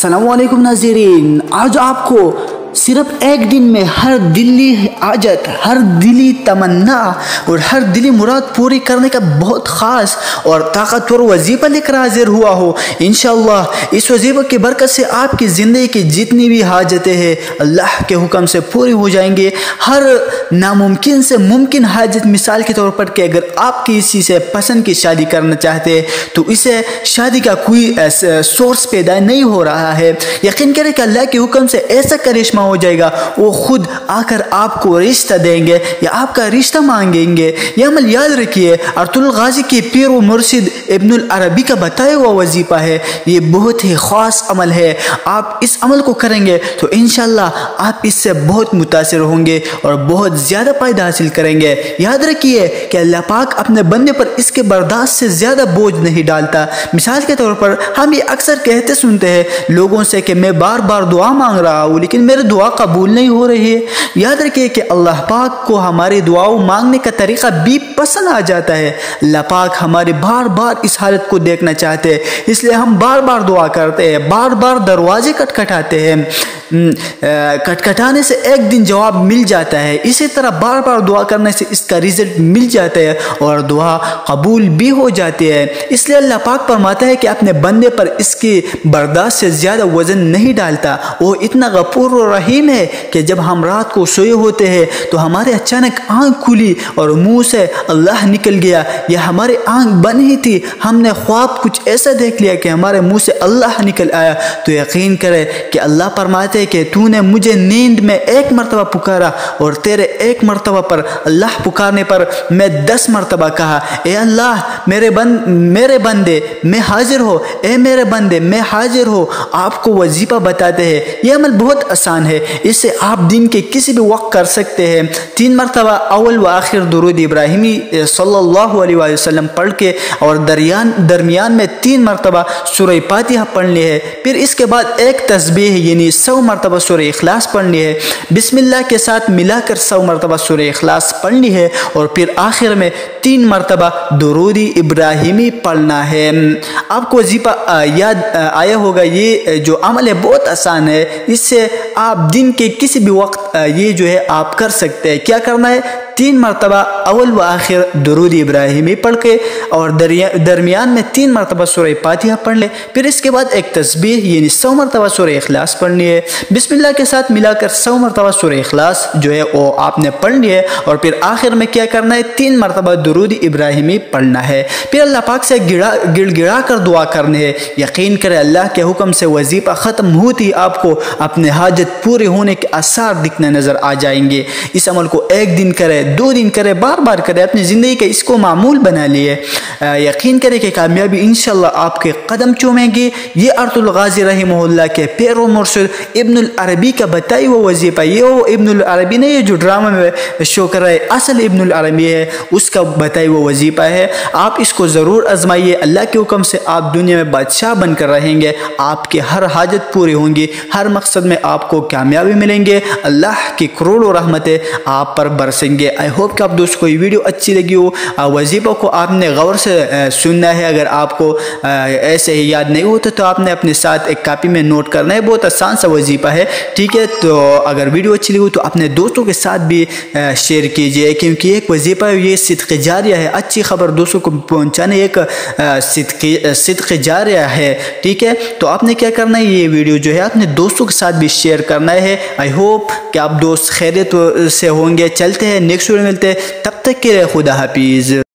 अस्सलाम वालेकुम नाज़रीन, आज आपको सिर्फ एक दिन में हर दिली हाजत, हर दिली तमन्ना और हर दिली मुराद पूरी करने का बहुत ख़ास और ताकतवर वजीफ़ा लेकर हाजिर हुआ हो। इंशाअल्लाह इस वजीफ़े की बरकत से आपकी ज़िंदगी की जितनी भी हाजतें हैं अल्लाह के हुक्म से पूरी हो जाएंगे। हर नामुमकिन से मुमकिन हाजत, मिसाल के तौर पर कि अगर आप किसी से पसंद की शादी करना चाहते हैं तो इसे शादी का कोई सोर्स पैदा नहीं हो रहा है, यकीन करें कि अल्लाह के हुक्म से ऐसा करिश्मा हो जाएगा, वो खुद आकर आपको रिश्ता देंगे या आपका रिश्ता मांगेंगे। यह अमल याद रखिए, अर्तुगरुल गाज़ी के पीर व मुर्शिद इब्नुल अरबी का बताया हुआ वजीफ़ा है। ये बहुत ही ख़ास अमल है। आप इस अमल को करेंगे तो इंशाअल्लाह आप इससे बहुत मुतासिर होंगे और बहुत ज़्यादा फ़ायदा हासिल करेंगे। याद रखिए कि अल्लाह पाक अपने बंदे पर इसके बर्दाश्त से ज़्यादा बोझ नहीं डालता। मिसाल के तौर पर हम ये अक्सर कहते सुनते हैं लोगों से कि मैं बार बार दुआ मांग रहा हूँ लेकिन मेरे दुआ कबूल नहीं हो रही है। याद रखिए कि अल्लाह पाक को हमारी दुआओं मांगने का तरीका भी पसंद आ जाता है। अल्लाह पाक हमारे बार बार इस हालत को देखना चाहते हैं, इसलिए हम बार बार दुआ करते हैं, बार बार दरवाजे खटखटाते हैं। खटखटाने से एक दिन जवाब मिल जाता है, इसी तरह बार बार दुआ करने से इसका रिजल्ट मिल जाता है और दुआ कबूल भी हो जाती है। इसलिए अल्लाह पाक फरमाता है कि अपने बंदे पर इसकी बर्दाश्त से ज़्यादा वज़न नहीं डालता। वो इतना गफूर और रहीम है कि जब हम रात को सोए होते हैं तो हमारे अचानक आँख खुली और मुंह से अल्लाह निकल गया या हमारी आँख बंद ही थी, हमने ख्वाब कुछ ऐसा देख लिया कि हमारे मुंह से अल्लाह निकल आया, तो यकीन करें कि अल्लाह फरमाते कि तूने मुझे नींद में एक मरतबा पुकारा और तेरे एक मरतबा पर अल्लाह पुकारने पर मैं 10 मरतबा कहा, ए अल्लाह मेरे बंदे मैं हाजिर हो, ए मेरे बंदे मैं हाजिर हो। आपको वजीफ़ा बताते हैं, यह अमल बहुत आसान है, इसे आप दिन के किसी भी वक्त कर सकते हैं। 3 मरतबा अव्वल व आखिर दुरूद इब्राहिमी सल्लल्लाहु अलैहि वसल्लम पढ़ के और दरमियान में 3 मरतबा सूरह फातिहा पढ़नी है। फिर इसके बाद एक तस्बीह यानी 100 मरतबा सूरह इखलास पढ़नी है। बिस्मिल्लाह के साथ मिलाकर 100 मरतबा सूरह इखलास पढ़नी है और फिर आखिर में 3 मरतबा दुरूद इब्राहिमी पढ़ना है। आपको वजीफ़ा याद आया होगा, ये जो अमल है बहुत आसान है, इससे आप दिन के किसी भी वक्त ये जो है आप कर सकते हैं। क्या करना है, 3 मरतबा अव्वल व आखिर दुरूद इब्राहिमी पढ़ के और दरमियान में 3 मरतबा सूरह फातिहा पढ़ ले। फिर इसके बाद एक तस्बीह यानी 100 मरतबा सूरह इखलास पढ़नी है। बिस्मिल्लाह के साथ मिलाकर 100 मरतबा सूरह इखलास जो है वो आपने पढ़नी है और फिर आखिर में क्या करना है, 3 मरतबा दुरूद इब्राहिमी पढ़ना है। फिर अल्लाह पाक से गिड़गिड़ा कर दुआ करनी है। यकीन करें अल्लाह के हुक्म से वजीफ़ा ख़त्म होती ही आपको अपने हाजत पूरे होने के आसार दिखने नज़र आ जाएंगे। इस अमल को एक दिन करें, 2 दिन करें, बार बार करें, अपनी ज़िंदगी का इसको मामूल बना लिए। यकीन करें कि कामयाबी इंशाअल्लाह आपके कदम चूमेंगी। ये अर्तुगरुल गाज़ी रहमहुल्लाह के पीर व मुर्शिद इब्नुल अरबी का बताई हुआ वजीफ़ा, ये वो इब्नुल अरबी नहीं है जो ड्रामा में शो कर रहा है, असल इब्नुल अरबी है, उसका बताई हुआ वजीफ़ा है। आप इसको ज़रूर आजमाइए। अल्लाह के हुक्म से आप दुनिया में बादशाह बनकर रहेंगे, आपकी हर हाजत पूरी होंगी, हर मकसद में आपको कामयाबी मिलेंगे, अल्लाह की करोड़ों रहमतें आप पर बरसेंगे। आई होप कि आप दोस्तों को ये वीडियो अच्छी लगी हो। वजीफ़ा को आपने गौर से सुनना है। अगर आपको ऐसे ही याद नहीं होता तो आपने अपने साथ एक कापी में नोट करना है। बहुत आसान सा वजीफ़ा है, ठीक है। तो अगर वीडियो अच्छी लगी तो अपने दोस्तों के साथ भी शेयर कीजिए, क्योंकि एक वजीफ़ा ये सिद्क़ जारिया है। अच्छी खबर दोस्तों को पहुँचाने एक सिद्क़ जारिया है, ठीक है। तो आपने क्या करना है, ये वीडियो जो है अपने दोस्तों के साथ भी शेयर करना है। आई होप कि आप दोस्त खैरियत से होंगे। चलते हैं, नेक्स्ट वीडियो मिलते हैं, तब तक के लिए खुदा हाफिज़।